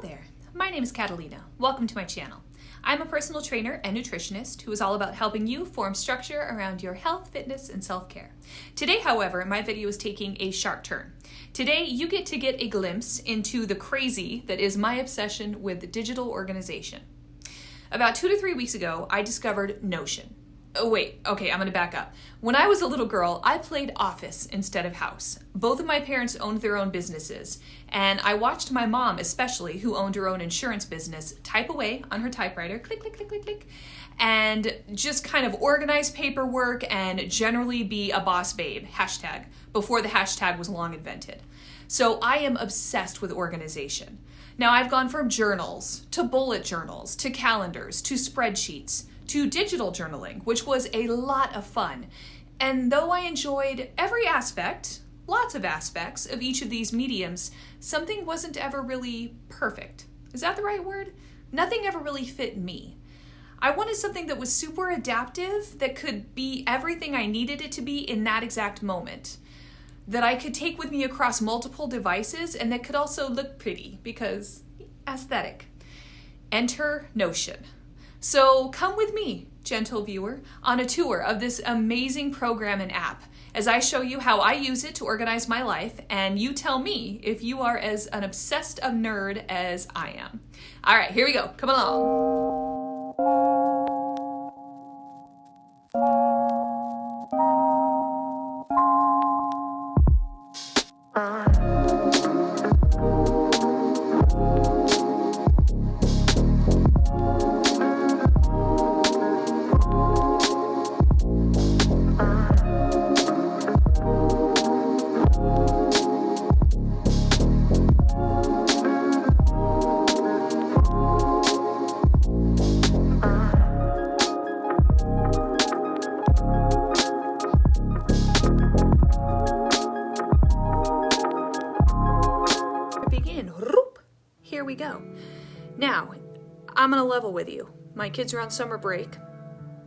there, my name is Catalina. Welcome to my channel. I'm a personal trainer and nutritionist who is all about helping you form structure around your health, fitness, and self-care. Today, however, my video is taking a sharp turn. Today, you get to get a glimpse into the crazy that is my obsession with digital organization. About 2 to 3 weeks ago, I discovered Notion. Oh wait, okay, I'm gonna back up. When I was a little girl, I played Office instead of House. Both of my parents owned their own businesses, and I watched my mom especially, who owned her own insurance business, type away on her typewriter, click, click, click, click, click, and just kind of organize paperwork and generally be a boss babe, hashtag, before the hashtag was long invented. So I am obsessed with organization. Now I've gone from journals, to bullet journals, to calendars, to spreadsheets, to digital journaling, which was a lot of fun. And though I enjoyed every aspect, lots of aspects of each of these mediums, something wasn't ever really perfect. Is that the right word? Nothing ever really fit me. I wanted something that was super adaptive, that could be everything I needed it to be in that exact moment, that I could take with me across multiple devices, and that could also look pretty, because aesthetic. Enter Notion. So come with me, gentle viewer, on a tour of this amazing program and app as I show you how I use it to organize my life, and you tell me if you are as an obsessed a nerd as I am. All right, here we go. Come along. Here we go. Now, I'm gonna level with you. My kids are on summer break.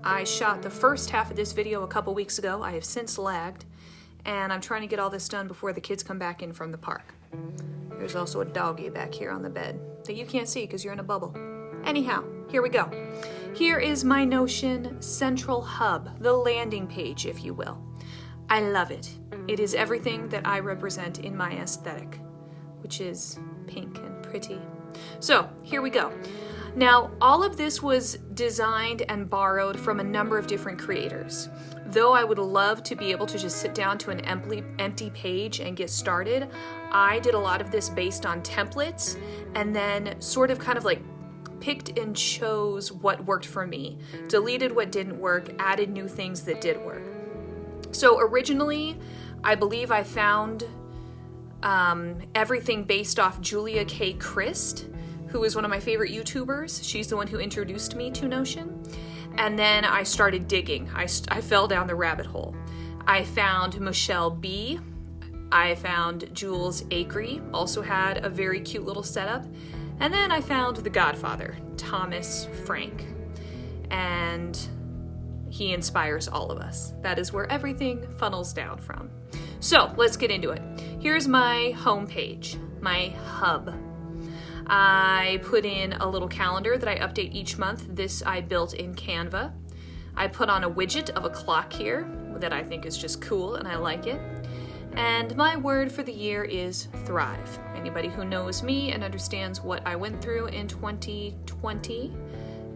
I shot the first half of this video a couple weeks ago. I have since lagged, and I'm trying to get all this done before the kids come back in from the park. There's also a doggy back here on the bed that you can't see because you're in a bubble. Anyhow, here we go. Here is my Notion central hub, the landing page, if you will. I love it. It is everything that I represent in my aesthetic, which is pink and pretty. So here we go. Now, all of this was designed and borrowed from a number of different creators. Though I would love to be able to just sit down to an empty page and get started, I did a lot of this based on templates and then sort of kind of like picked and chose what worked for me, deleted what didn't work, added new things that did work. So originally, I believe I found everything based off Julia K. Christ, who is one of my favorite YouTubers. She's the one who introduced me to Notion. And then I started digging. I fell down the rabbit hole. I found Michelle B. I found Jules Acree, also had a very cute little setup. And then I found the Godfather, Thomas Frank. And he inspires all of us. That is where everything funnels down from. So let's get into it. Here's my home page, my hub. I put in a little calendar that I update each month. This I built in Canva. I put on a widget of a clock here that I think is just cool and I like it. And my word for the year is thrive. Anybody who knows me and understands what I went through in 2020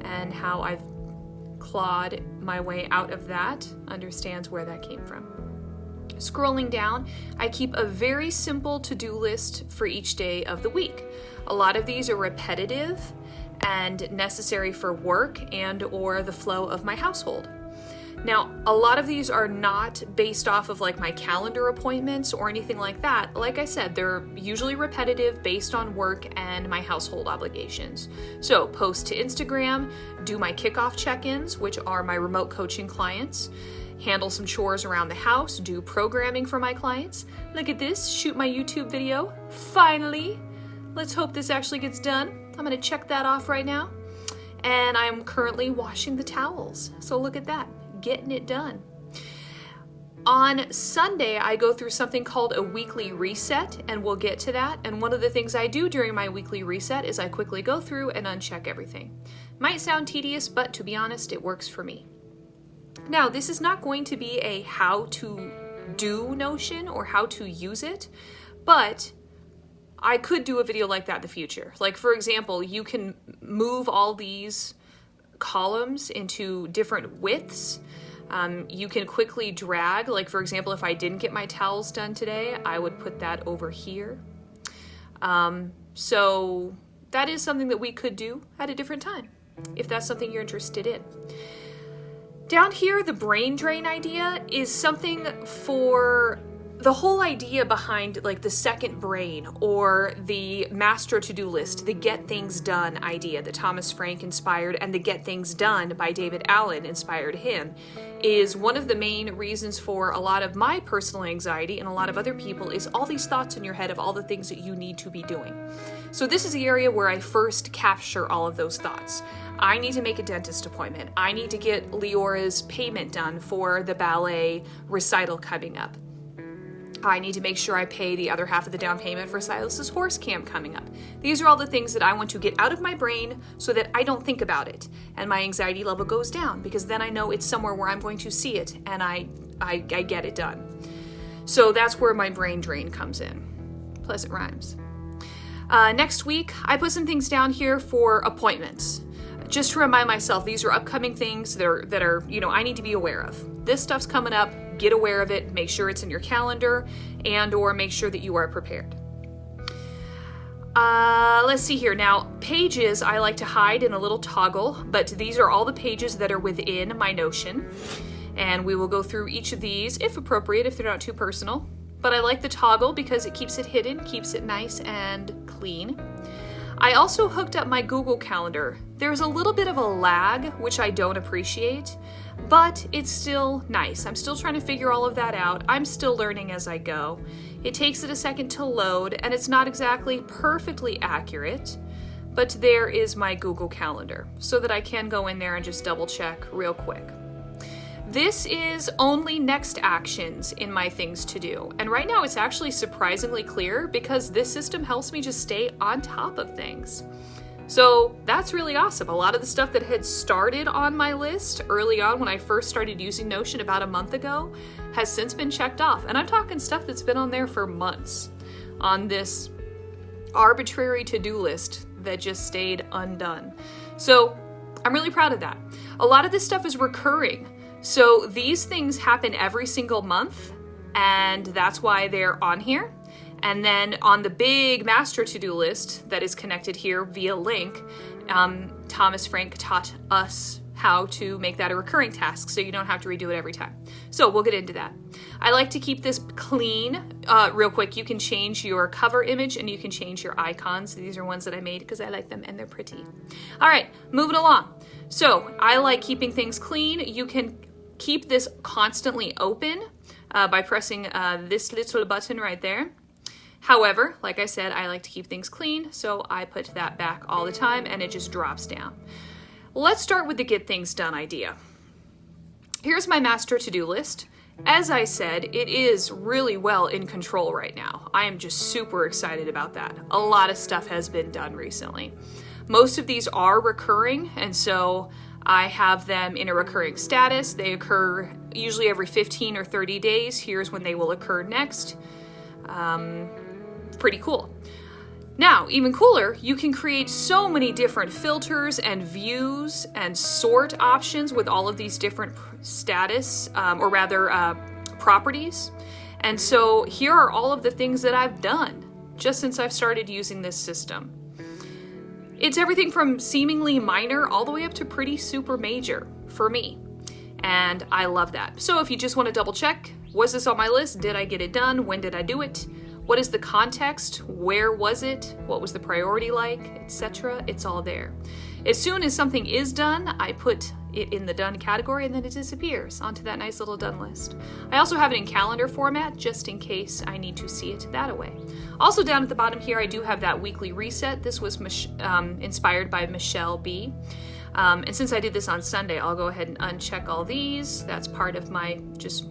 and how I've clawed my way out of that understands where that came from. Scrolling down, I keep a very simple to-do list for each day of the week. A lot of these are repetitive and necessary for work and or the flow of my household. Now, a lot of these are not based off of like my calendar appointments or anything like that. Like I said, they're usually repetitive based on work and my household obligations. So post to Instagram, do my kickoff check-ins, which are my remote coaching clients, handle some chores around the house, do programming for my clients. Look at this, shoot my YouTube video. Finally, let's hope this actually gets done. I'm gonna check that off right now. And I'm currently washing the towels. So look at that, getting it done. On Sunday, I go through something called a weekly reset, and we'll get to that. And one of the things I do during my weekly reset is I quickly go through and uncheck everything. Might sound tedious, but to be honest, it works for me. Now, this is not going to be a how to do Notion or how to use it, but I could do a video like that in the future. Like, for example, you can move all these columns into different widths. You can quickly drag, like for example, if I didn't get my towels done today, I would put that over here. So that is something that we could do at a different time, if that's something you're interested in. Down here, the brain drain idea is something for the whole idea behind like the second brain or the master to-do list, the get things done idea that Thomas Frank inspired, and the get things done by David Allen inspired him, is one of the main reasons for a lot of my personal anxiety and a lot of other people is all these thoughts in your head of all the things that you need to be doing. So this is the area where I first capture all of those thoughts. I need to make a dentist appointment. I need to get Leora's payment done for the ballet recital coming up. I need to make sure I pay the other half of the down payment for Silas's horse camp coming up. These are all the things that I want to get out of my brain so that I don't think about it and my anxiety level goes down, because then I know it's somewhere where I'm going to see it and I get it done. So that's where my brain drain comes in. Pleasant rhymes. Next week, I put some things down here for appointments. Just to remind myself, these are upcoming things that are I need to be aware of. This stuff's coming up. Get aware of it, make sure it's in your calendar, and or make sure that you are prepared. Let's see here. Now, pages I like to hide in a little toggle, but these are all the pages that are within my Notion. And we will go through each of these, if appropriate, if they're not too personal. But I like the toggle because it keeps it hidden, keeps it nice and clean. I also hooked up my Google Calendar. There's a little bit of a lag, which I don't appreciate, but it's still nice. I'm still trying to figure all of that out. I'm still learning as I go. It takes it a second to load, and it's not exactly perfectly accurate, but there is my Google Calendar so that I can go in there and just double check real quick. This is only next actions in my things to do. And right now it's actually surprisingly clear because this system helps me just stay on top of things. So that's really awesome. A lot of the stuff that had started on my list early on when I first started using Notion about a month ago has since been checked off. And I'm talking stuff that's been on there for months on this arbitrary to-do list that just stayed undone. So I'm really proud of that. A lot of this stuff is recurring. So these things happen every single month, and that's why they're on here. And then on the big master to-do list that is connected here via link, Thomas Frank taught us how to make that a recurring task so you don't have to redo it every time. So we'll get into that. I like to keep this clean. Real quick, you can change your cover image and you can change your icons. These are ones that I made because I like them and they're pretty. All right, moving along. So I like keeping things clean. You can keep this constantly open by pressing this little button right there. However, like I said, I like to keep things clean, so I put that back all the time and it just drops down. Let's start with the get things done idea. Here's my master to-do list. As I said, it is really well in control right now. I am just super excited about that. A lot of stuff has been done recently. Most of these are recurring, and so I have them in a recurring status. They occur usually every 15 or 30 days. Here's when they will occur next. Pretty cool. Now, even cooler, you can create so many different filters and views and sort options with all of these different status, properties. And so here are all of the things that I've done just since I've started using this system. It's everything from seemingly minor all the way up to pretty super major for me. And I love that. So if you just want to double check, was this on my list? Did I get it done? When did I do it? What is the context? Where was it? What was the priority like? Etc. It's all there. As soon as something is done, I put it in the done category and then it disappears onto that nice little done list. I also have it in calendar format just in case I need to see it that way. Also down at the bottom here, I do have that weekly reset. This was inspired by Michelle B. And since I did this on Sunday, I'll go ahead and uncheck all these. That's part of my just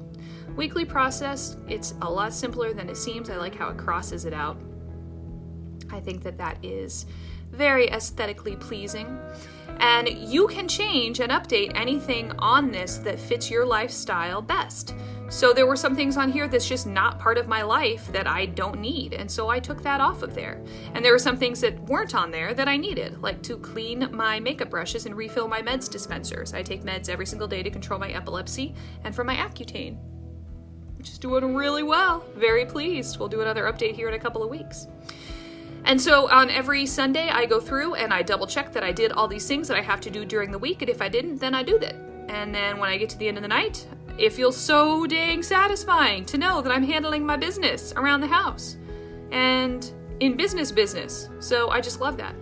Weekly process, it's a lot simpler than it seems. I like how it crosses it out. I think that that is very aesthetically pleasing. And you can change and update anything on this that fits your lifestyle best. So there were some things on here that's just not part of my life that I don't need, and so I took that off of there. And there were some things that weren't on there that I needed, like to clean my makeup brushes and refill my meds dispensers. I take meds every single day to control my epilepsy and for my Accutane, which is doing really well. Very pleased. We'll do another update here in a couple of weeks. And so on every Sunday, I go through and I double check that I did all these things that I have to do during the week, and if I didn't, then I do that. And then when I get to the end of the night, it feels so dang satisfying to know that I'm handling my business around the house and in business. So I just love that.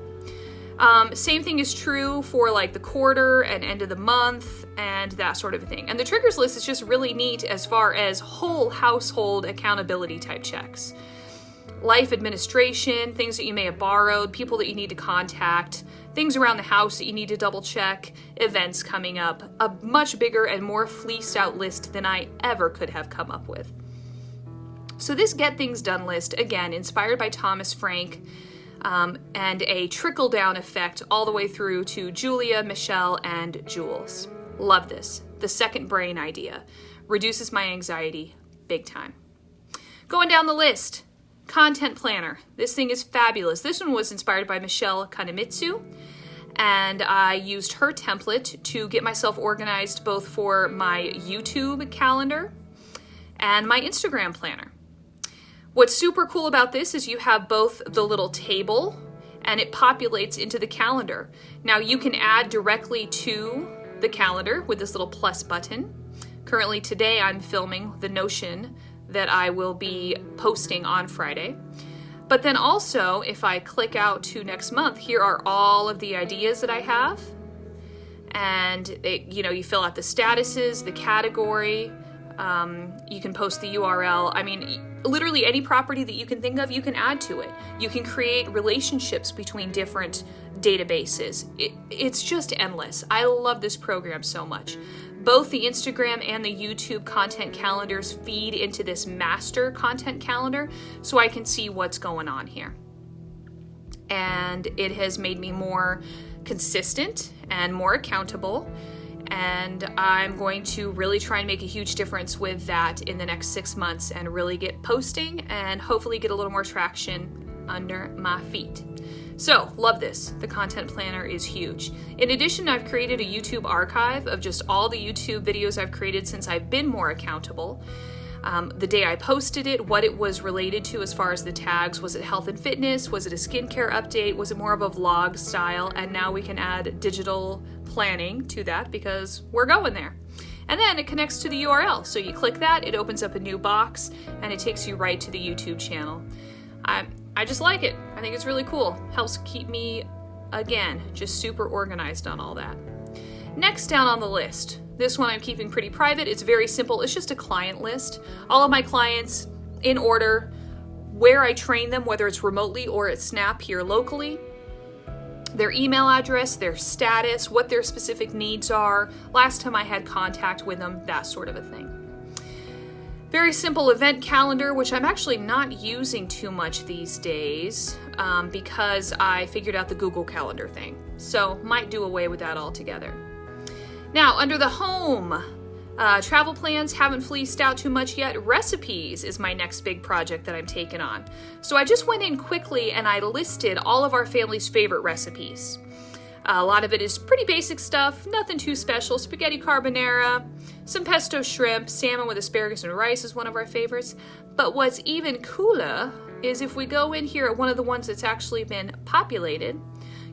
Same thing is true for like the quarter and end of the month and that sort of a thing. And the triggers list is just really neat as far as whole household accountability type checks. Life administration, things that you may have borrowed, people that you need to contact, things around the house that you need to double check, events coming up, a much bigger and more fleeced out list than I ever could have come up with. So this Get Things Done list, again, inspired by Thomas Frank, and a trickle down effect all the way through to Julia, Michelle, and Jules. Love this. The second brain idea. Reduces my anxiety big time. Going down the list. Content planner. This thing is fabulous. This one was inspired by Michelle Kanemitsu, and I used her template to get myself organized both for my YouTube calendar and my Instagram planner. What's super cool about this is you have both the little table and it populates into the calendar. Now you can add directly to the calendar with this little plus button. Currently today I'm filming the Notion that I will be posting on Friday. But then also, if I click out to next month, here are all of the ideas that I have. And you fill out the statuses, the category, you can post the URL. I mean, literally any property that you can think of, you can add to it. You can create relationships between different databases. It's just endless. I love this program so much. Both the Instagram and the YouTube content calendars feed into this master content calendar so I can see what's going on here. And it has made me more consistent and more accountable. And I'm going to really try and make a huge difference with that in the next 6 months and really get posting and hopefully get a little more traction under my feet. So, love this. The content planner is huge. In addition, I've created a YouTube archive of just all the YouTube videos I've created since I've been more accountable. The day I posted it, what it was related to as far as the tags. Was it health and fitness? Was it a skincare update? Was it more of a vlog style? And now we can add digital planning to that because we're going there. And then it connects to the URL. So you click that, it opens up a new box, and it takes you right to the YouTube channel. I just like it. I think it's really cool. Helps keep me, again, just super organized on all that. Next down on the list, this one I'm keeping pretty private. It's very simple. It's just a client list. All of my clients in order, where I train them, whether it's remotely or at Snap here locally, their email address, their status, what their specific needs are, last time I had contact with them, that sort of a thing. Very simple event calendar, which I'm actually not using too much these days because I figured out the Google Calendar thing. So might do away with that altogether. Now, under the home, travel plans haven't fleeced out too much yet. Recipes is my next big project that I'm taking on. So I just went in quickly and I listed all of our family's favorite recipes. A lot of it is pretty basic stuff, nothing too special. Spaghetti carbonara, some pesto shrimp, salmon with asparagus and rice is one of our favorites. But what's even cooler is if we go in here at one of the ones that's actually been populated,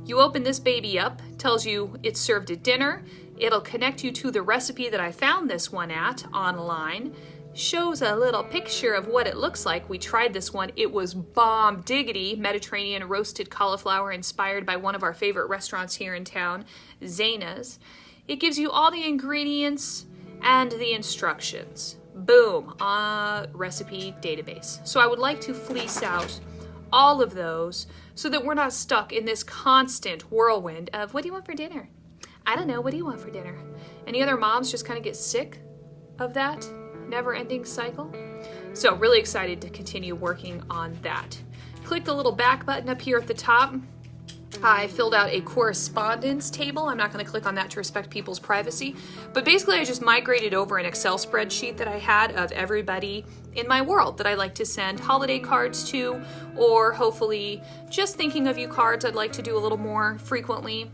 you open this baby up, tells you it's served at dinner, it'll connect you to the recipe that I found this one at online, shows a little picture of what it looks like. We tried this one. It was bomb diggity, Mediterranean roasted cauliflower inspired by one of our favorite restaurants here in town, Zaina's. It gives you all the ingredients and the instructions. Boom, recipe database. So I would like to fleece out all of those so that we're not stuck in this constant whirlwind of, what do you want for dinner? I don't know, what do you want for dinner? Any other moms just kind of get sick of that? never-ending cycle. So really excited to continue working on that. Click the little back button up here at the top. I filled out a correspondence table. I'm not going to click on that to respect people's privacy, but basically I just migrated over an Excel spreadsheet that I had of everybody in my world that I like to send holiday cards to, or hopefully just thinking of you cards I'd like to do a little more frequently,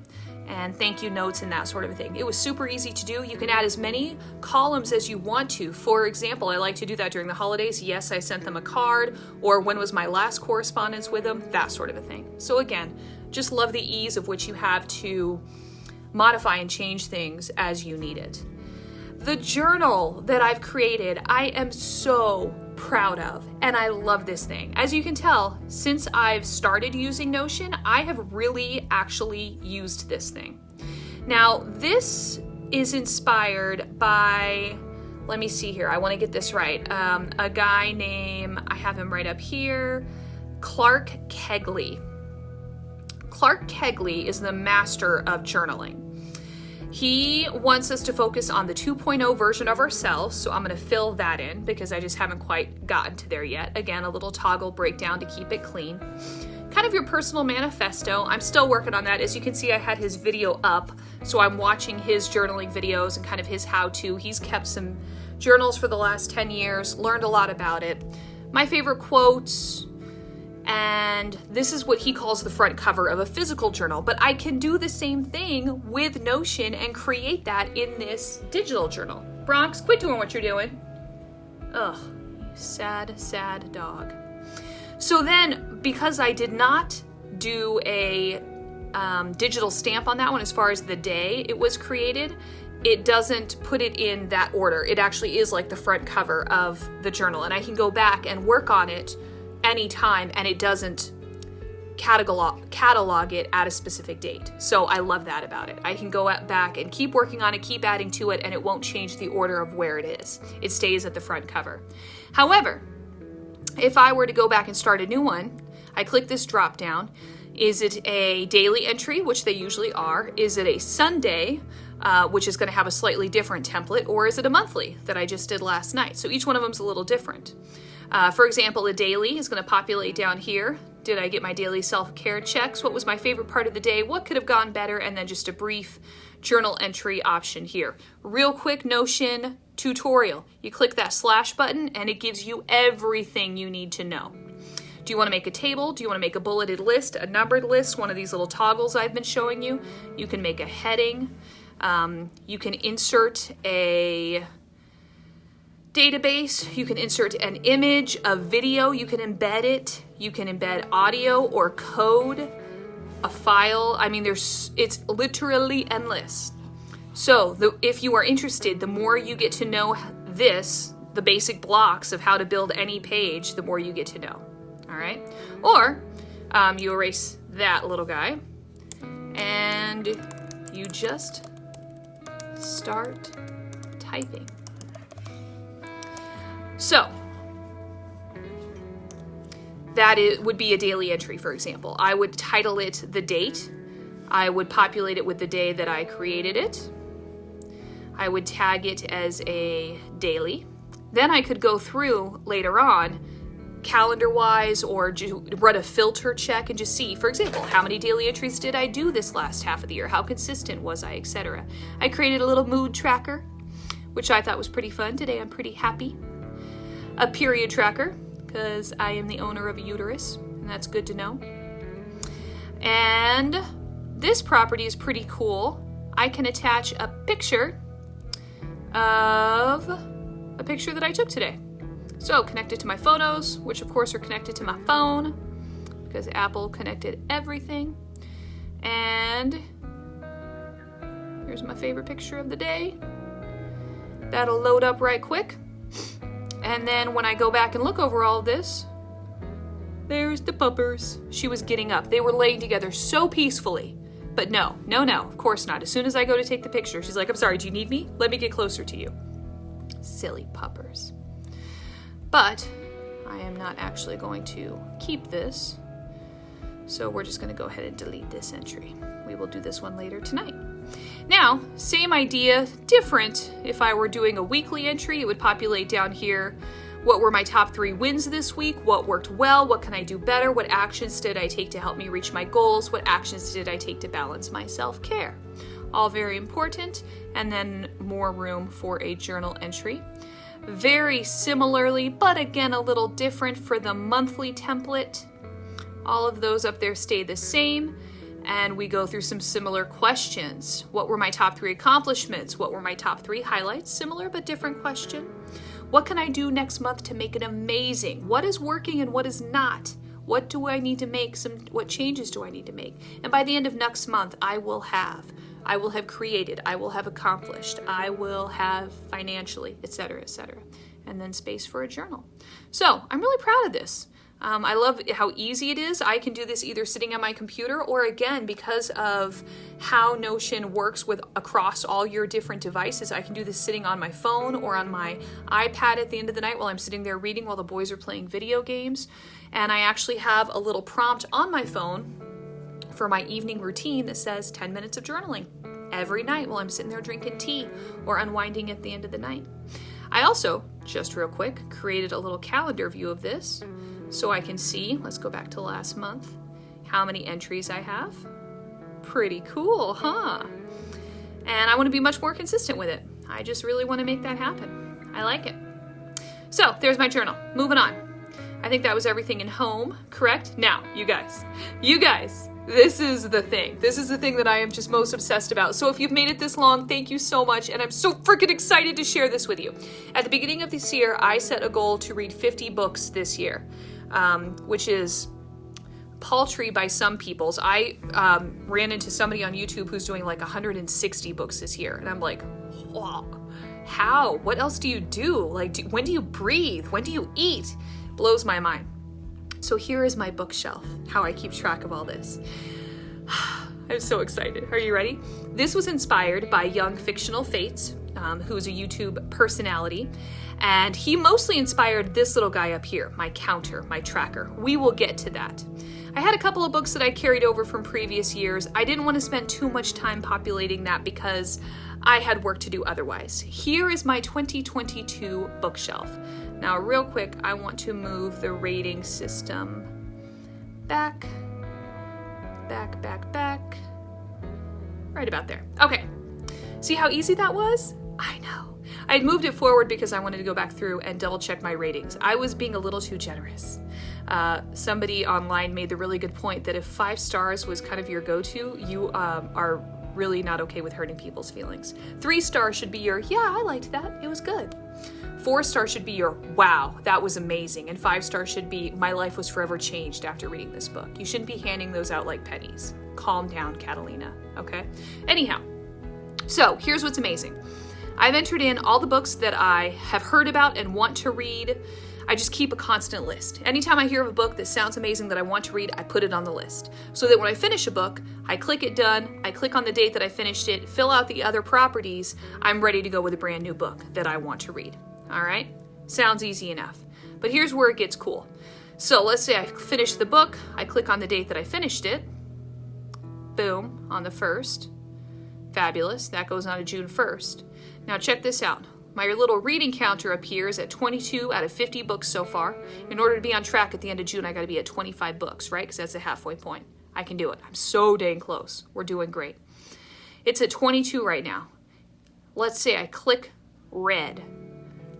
and thank you notes and that sort of a thing. It was super easy to do. You can add as many columns as you want to. For example, I like to do that during the holidays. Yes, I sent them a card, or when was my last correspondence with them, that sort of a thing. So again, just love the ease of which you have to modify and change things as you need it. The journal that I've created, I am so proud of, and I love this thing. As you can tell, since I've started using Notion, I have really actually used this thing. Now, this is inspired by, let me see here, I want to get this right, a guy named, I have him right up here, Clark Kegley. Clark Kegley is the master of journaling. He wants us to focus on the 2.0 version of ourselves, so I'm going to fill that in because I just haven't quite gotten to there yet. Again, a little toggle breakdown to keep it clean. Kind of your personal manifesto. I'm still working on that. As you can see, I had his video up, so I'm watching his journaling videos and kind of his how-to. He's kept some journals for the last 10 years, learned a lot about it. My favorite quotes, and this is what he calls the front cover of a physical journal, but I can do the same thing with Notion and create that in this digital journal. Bronx, quit doing what you're doing. Ugh, you sad, sad dog. So then, because I did not do a digital stamp on that one as far as the day it was created, it doesn't put it in that order. It actually is like the front cover of the journal, and I can go back and work on it anytime, and it doesn't catalog it at a specific date. So I love that about it. I can go back and keep working on it, keep adding to it, and it won't change the order of where it is. It stays at the front cover. However, if I were to go back and start a new one, I click this drop down. Is it a daily entry, which they usually are? Is it a Sunday, which is going to have a slightly different template? Or is it a monthly that I just did last night? So each one of them is a little different. For example, a daily is going to populate down here. Did I get my daily self-care checks? What was my favorite part of the day? What could have gone better? And then just a brief journal entry option here. Real quick Notion tutorial. You click that slash button and it gives you everything you need to know. Do you want to make a table? Do you want to make a bulleted list, a numbered list, one of these little toggles I've been showing you? You can make a heading. You can insert a database, you can insert an image, a video, you can embed it, you can embed audio or code, a file. I mean, it's literally endless. So if you are interested, the more you get to know this, the basic blocks of how to build any page, the more you get to know. All right? Or you erase that little guy and you just start typing. So that would be a daily entry, for example. I would title it the date. I would populate it with the day that I created it. I would tag it as a daily. Then I could go through later on, calendar-wise, or run a filter check and just see, for example, how many daily entries did I do this last half of the year? How consistent was I, etc. I created a little mood tracker, which I thought was pretty fun. Today I'm pretty happy. A period tracker, because I am the owner of a uterus, and that's good to know. And this property is pretty cool. I can attach a picture of a picture that I took today. So connect it to my photos, which of course are connected to my phone, because Apple connected everything. And here's my favorite picture of the day. That'll load up right quick. And then when I go back and look over all of this, there's the puppers. She was getting up. They were laying together so peacefully. But no, of course not. As soon as I go to take the picture, she's like, I'm sorry, do you need me? Let me get closer to you. Silly puppers. But I am not actually going to keep this. So we're just going to go ahead and delete this entry. We will do this one later tonight. Now, same idea, different. If I were doing a weekly entry, it would populate down here. What were my top 3 wins this week? What worked well? What can I do better? What actions did I take to help me reach my goals? What actions did I take to balance my self-care? All very important. And then more room for a journal entry. Very similarly, but again a little different for the monthly template. All of those up there stay the same. And we go through some similar questions. What were my top 3 accomplishments? What were my top 3 highlights? Similar but different question. What can I do next month to make it amazing? What is working and what is not? What do I need to make? What changes do I need to make? And by the end of next month, I will have created, I will have accomplished, I will have financially, etc., etc. And then space for a journal. So I'm really proud of this. I love how easy it is. I can do this either sitting on my computer or again, because of how Notion works with across all your different devices, I can do this sitting on my phone or on my iPad at the end of the night while I'm sitting there reading while the boys are playing video games. And I actually have a little prompt on my phone for my evening routine that says 10 minutes of journaling every night while I'm sitting there drinking tea or unwinding at the end of the night. I also, just real quick, created a little calendar view of this. So I can see, let's go back to last month, how many entries I have. Pretty cool, huh? And I want to be much more consistent with it. I just really want to make that happen. I like it. So there's my journal. Moving on. I think that was everything in home, correct? Now, you guys, this is the thing. This is the thing that I am just most obsessed about. So if you've made it this long, thank you so much. And I'm so freaking excited to share this with you. At the beginning of this year, I set a goal to read 50 books this year. Which is paltry by some people's. I ran into somebody on YouTube who's doing like 160 books this year. And I'm like, wow, how? What else do you do? Like, when do you breathe? When do you eat? Blows my mind. So here is my bookshelf, how I keep track of all this. I'm so excited. Are you ready? This was inspired by Young Fictional Fates, who's a YouTube personality. And he mostly inspired this little guy up here, my counter, my tracker. We will get to that. I had a couple of books that I carried over from previous years. I didn't want to spend too much time populating that because I had work to do otherwise. Here is my 2022 bookshelf. Now, real quick, I want to move the rating system back. Right about there. Okay. See how easy that was? I know. I moved it forward because I wanted to go back through and double check my ratings. I was being a little too generous. Somebody online made the really good point that if 5 stars was kind of your go-to, you are really not okay with hurting people's feelings. 3 stars should be your, yeah, I liked that, it was good. 4 stars should be your, wow, that was amazing. And 5 stars should be, my life was forever changed after reading this book. You shouldn't be handing those out like pennies. Calm down, Catalina, okay? Anyhow, so here's what's amazing. I've entered in all the books that I have heard about and want to read. I just keep a constant list. Anytime I hear of a book that sounds amazing that I want to read, I put it on the list. So that when I finish a book, I click it done, I click on the date that I finished it, fill out the other properties, I'm ready to go with a brand new book that I want to read. All right? Sounds easy enough. But here's where it gets cool. So let's say I finish the book, I click on the date that I finished it, boom, on the 1st. Fabulous, that goes on to June 1st. Now check this out. My little reading counter appears at 22 out of 50 books so far. In order to be on track at the end of June, I gotta be at 25 books, right? Because that's the halfway point. I can do it. I'm so dang close. We're doing great. It's at 22 right now. Let's say I click read.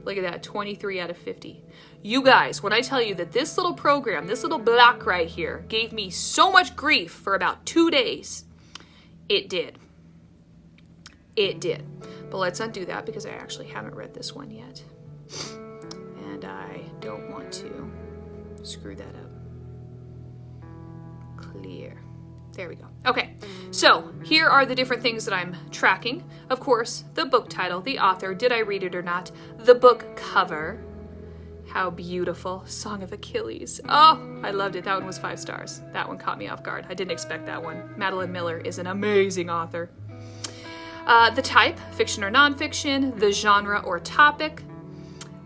Look at that, 23 out of 50. You guys, when I tell you that this little program, this little block right here, gave me so much grief for about 2 days, it did. It did. But let's undo that because I actually haven't read this one yet. And I don't want to screw that up. Clear. There we go. Okay, so here are the different things that I'm tracking. Of course, the book title, the author, did I read it or not? The book cover. How beautiful. Song of Achilles. Oh, I loved it. That one was 5 stars. That one caught me off guard. I didn't expect that one. Madeline Miller is an amazing author. The type, fiction or nonfiction, the genre or topic,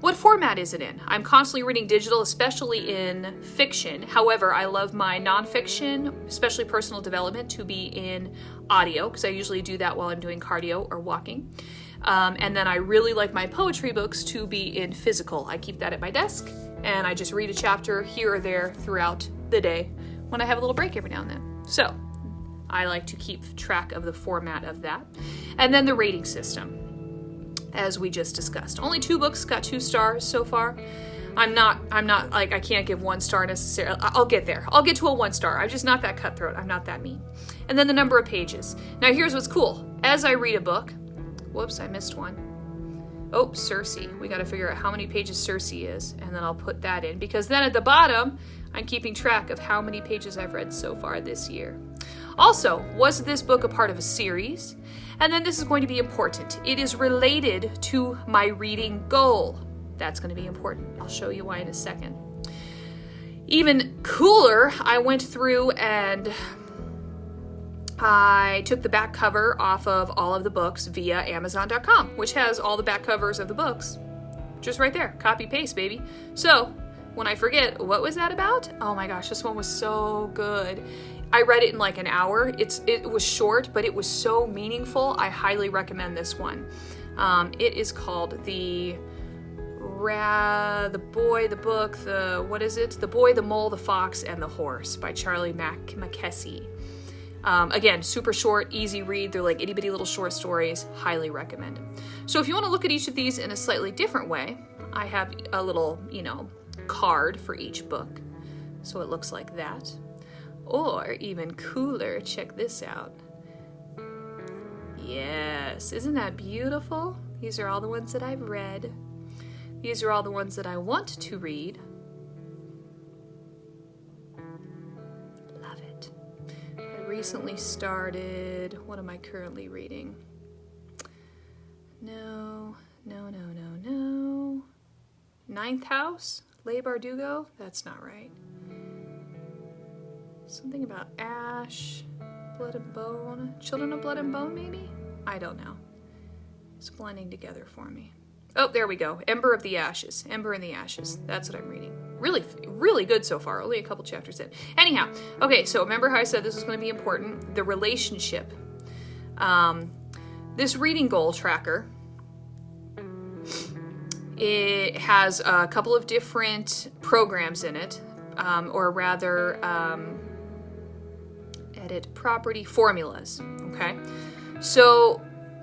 What format is it in? I'm constantly reading digital, especially in fiction. However, I love my nonfiction, especially personal development, to be in audio, because I usually do that while I'm doing cardio or walking. And then I really like my poetry books to be in physical. I keep that at my desk, and I just read a chapter here or there throughout the day when I have a little break every now and then. So I like to keep track of the format of that. And then the rating system, as we just discussed. Only 2 books got 2 stars so far. I'm not like, I can't give 1 star necessarily. I'll get there. I'll get to a 1 star. I'm just not that cutthroat. I'm not that mean. And then the number of pages. Now here's what's cool. As I read a book, whoops, I missed one. Oh, Circe. We got to figure out how many pages Circe is, and then I'll put that in, because then at the bottom, I'm keeping track of how many pages I've read so far this year. Also, was this book a part of a series? And then this is going to be important. It is related to my reading goal. That's going to be important. I'll show you why in a second. Even cooler, I went through and I took the back cover off of all of the books via Amazon.com, which has all the back covers of the books just right there. Copy paste, baby. So when I forget, what was that about? Oh my gosh, this one was so good. I read it in like an hour. It was short, but it was so meaningful. I highly recommend this one. It is called The Boy, the Mole, the Fox, and the Horse by Charlie Mackesy. Again, super short, easy read. They're like itty bitty little short stories. Highly recommend them. So if you want to look at each of these in a slightly different way, I have a little, card for each book. So it looks like that. Or even cooler, check this out. Yes, isn't that beautiful? These are all the ones that I've read. These are all the ones that I want to read. Love it. I recently started, what am I currently reading? No. Ninth House, Leigh Bardugo? That's not right. Something about Ash, Blood and Bone, Children of Blood and Bone, maybe? I don't know. It's blending together for me. Oh, there we go. Ember in the Ashes. That's what I'm reading. Really, really good so far. Only a couple chapters in. Anyhow, okay, so remember how I said this was going to be important? The relationship. This reading goal tracker, it has a couple of different programs in it, or rather, edit property formulas, okay? So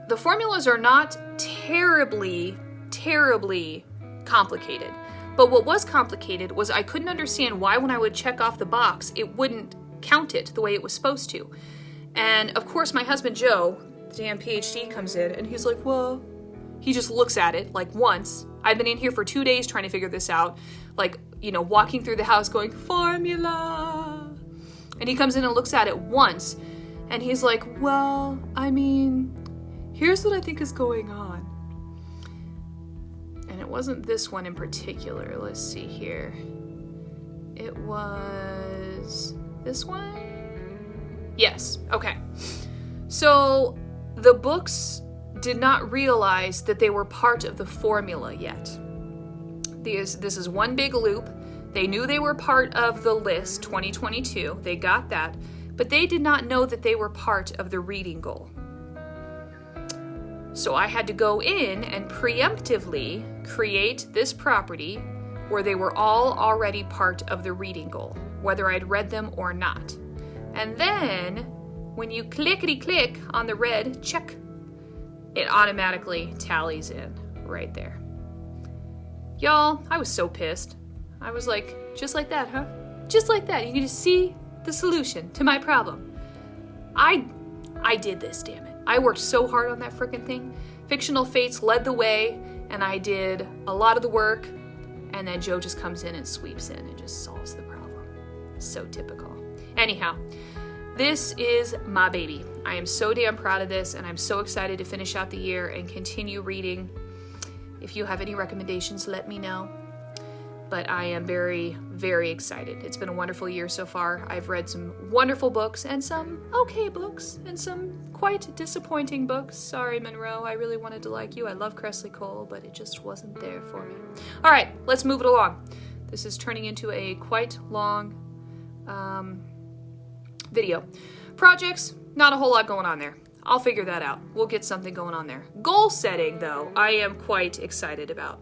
the formulas are not terribly complicated. But what was complicated was I couldn't understand why when I would check off the box, it wouldn't count it the way it was supposed to. And of course, my husband Joe, damn PhD, comes in and he's like, well, he just looks at it like once. I've been in here for 2 days trying to figure this out, like, walking through the house going, formula. And he comes in and looks at it once and he's like, well, here's what I think is going on. And it wasn't this one in particular. Let's see here. It was this one? Yes. Okay. So the books did not realize that they were part of the formula yet. This is one big loop. They knew they were part of the list 2022. They got that. But they did not know that they were part of the reading goal. So I had to go in and preemptively create this property where they were all already part of the reading goal, whether I'd read them or not. And then when you clickety-click on the red check, it automatically tallies in right there. Y'all, I was so pissed. I was like, just like that, huh? Just like that. You can just see the solution to my problem. I did this, damn it. I worked so hard on that frickin' thing. Fictional Fates led the way, and I did a lot of the work, and then Joe just comes in and sweeps in and just solves the problem. So typical. Anyhow, this is my baby. I am so damn proud of this, and I'm so excited to finish out the year and continue reading. If you have any recommendations, let me know. but I am very, very excited. It's been a wonderful year so far. I've read some wonderful books and some okay books and some quite disappointing books. Sorry, Monroe. I really wanted to like you. I love Cressley Cole, but it just wasn't there for me. All right, let's move it along. This is turning into a quite long video. Projects, not a whole lot going on there. I'll figure that out. We'll get something going on there. Goal setting, though, I am quite excited about.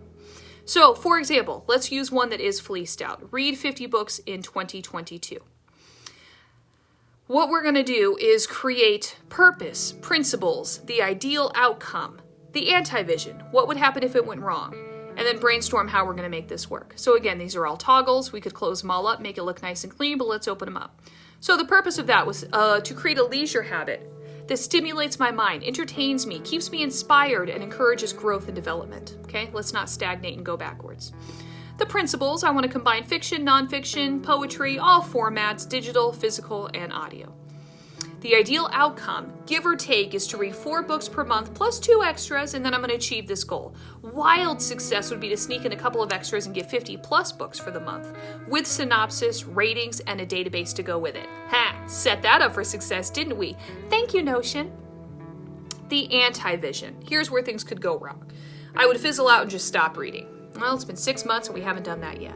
So, for example, let's use one that is fleeced out. Read 50 books in 2022. What we're going to do is create purpose, principles, the ideal outcome, the anti-vision, what would happen if it went wrong, and then brainstorm how we're going to make this work. So again, these are all toggles. We could close them all up, make it look nice and clean, but let's open them up. So the purpose of that was to create a leisure habit that stimulates my mind, entertains me, keeps me inspired, and encourages growth and development. Okay, let's not stagnate and go backwards. The principles, I want to combine fiction, nonfiction, poetry, all formats, digital, physical, and audio. The ideal outcome, give or take, is to read 4 books per month plus 2 extras, and then I'm going to achieve this goal. Wild success would be to sneak in a couple of extras and get 50 plus books for the month, with synopsis, ratings, and a database to go with it. Ha! Set that up for success, didn't we? Thank you, Notion. The anti-vision. Here's where things could go wrong. I would fizzle out and just stop reading. Well, it's been 6 months and we haven't done that yet.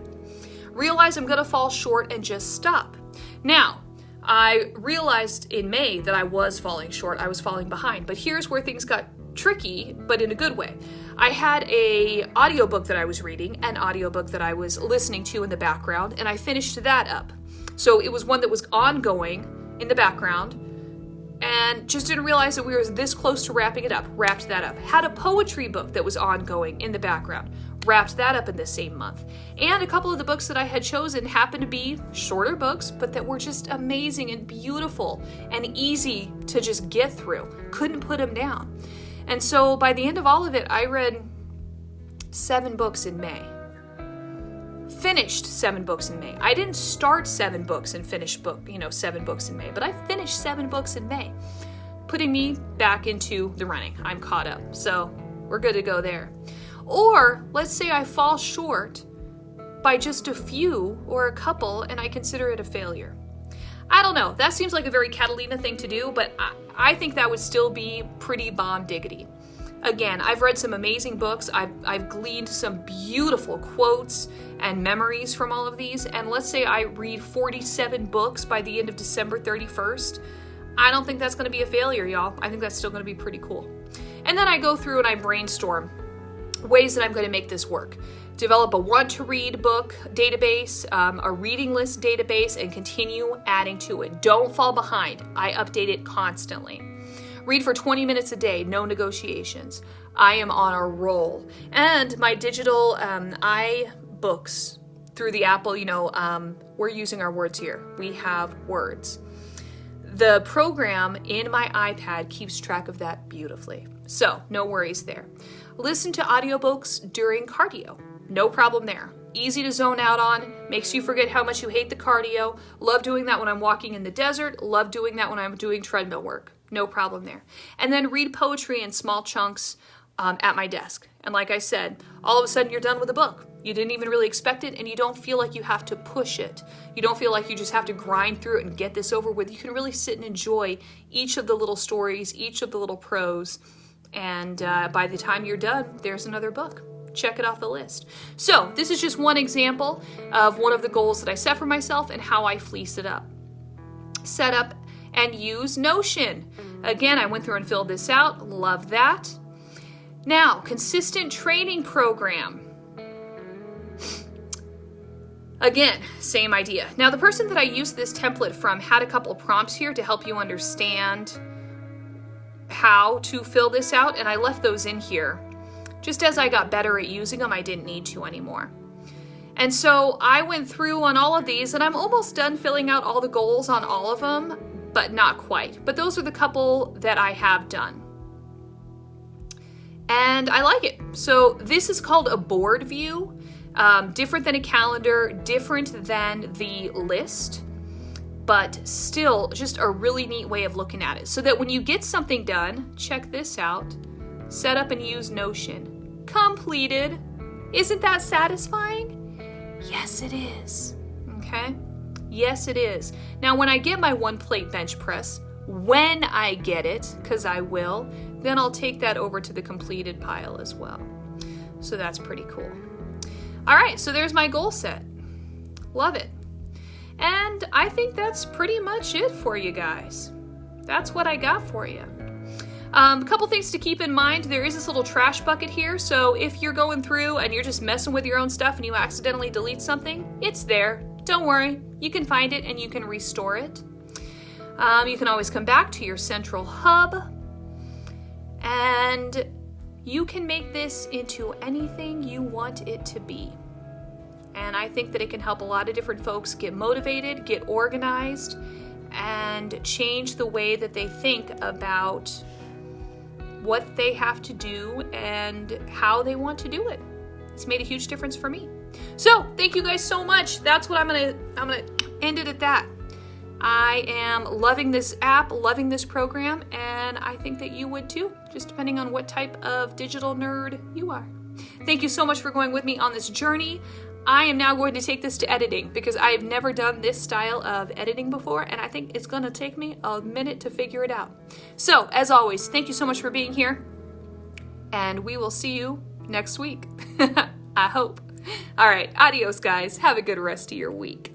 Realize I'm going to fall short and just stop. Now, I realized in May that I was falling short, I was falling behind, but here's where things got tricky, but in a good way. I had an audiobook that I was reading, an audiobook that I was listening to in the background, and I finished that up. So it was one that was ongoing in the background, and just didn't realize that we were this close to wrapping it up, wrapped that up. Had a poetry book that was ongoing in the background, wrapped that up in the same month. And a couple of the books that I had chosen happened to be shorter books, but that were just amazing and beautiful and easy to just get through. Couldn't put them down. And so by the end of all of it, I read 7 books in May. Finished 7 books in May. I didn't start 7 books and finish 7 books in May, but I finished 7 books in May, putting me back into the running. I'm caught up. So we're good to go there. Or let's say I fall short by just a few or a couple and I consider it a failure. I don't know. That seems like a very Catalina thing to do, but I think that would still be pretty bomb diggity. Again, I've read some amazing books. I've gleaned some beautiful quotes and memories from all of these. And let's say I read 47 books by the end of December 31st. I don't think that's going to be a failure, y'all. I think that's still going to be pretty cool. And then I go through and I brainstorm ways that I'm going to make this work. Develop a want-to-read book database, a reading list database, and continue adding to it. Don't fall behind. I update it constantly. Read for 20 minutes a day, no negotiations. I am on a roll. And my digital iBooks through the Apple, we're using our words here. We have words. The program in my iPad keeps track of that beautifully. So, no worries there. Listen to audiobooks during cardio. No problem there. Easy to zone out on, makes you forget how much you hate the cardio. Love doing that when I'm walking in the desert. Love doing that when I'm doing treadmill work. No problem there. And then read poetry in small chunks at my desk. And like I said, all of a sudden you're done with a book. You didn't even really expect it, and you don't feel like you have to push it. You don't feel like you just have to grind through it and get this over with. You can really sit and enjoy each of the little stories, each of the little prose, and by the time you're done, there's another book. Check it off the list. So this is just one example of one of the goals that I set for myself and how I fleece it up. Set up and use Notion. Again, I went through and filled this out. Love that. Now, consistent training program. Again, same idea. Now, the person that I used this template from had a couple prompts here to help you understand how to fill this out, and I left those in here. Just as I got better at using them, I didn't need to anymore. And so I went through on all of these, and I'm almost done filling out all the goals on all of them, but not quite. But those are the couple that I have done. And I like it. So this is called a board view. Different than a calendar, different than the list, but still just a really neat way of looking at it. So that when you get something done, check this out, set up and use Notion. Completed. Isn't that satisfying? Yes, it is. Okay? Yes, it is. Now, when I get my 1 plate bench press, when I get it, because I will, then I'll take that over to the completed pile as well. So that's pretty cool. All right, so there's my goal set. Love it. And I think that's pretty much it for you guys. That's what I got for you. A couple things to keep in mind. There is this little trash bucket here, so if you're going through and you're just messing with your own stuff and you accidentally delete something, it's there. Don't worry. You can find it and you can restore it. You can always come back to your central hub, and you can make this into anything you want it to be. And I think that it can help a lot of different folks get motivated, get organized, and change the way that they think about what they have to do and how they want to do it. It's made a huge difference for me. So thank you guys so much. That's what I'm gonna end it at that. I am loving this app, loving this program, and I think that you would too, just depending on what type of digital nerd you are. Thank you so much for going with me on this journey. I am now going to take this to editing because I have never done this style of editing before, and I think it's going to take me a minute to figure it out. So, as always, thank you so much for being here, and we will see you next week. I hope. All right, adios, guys. Have a good rest of your week.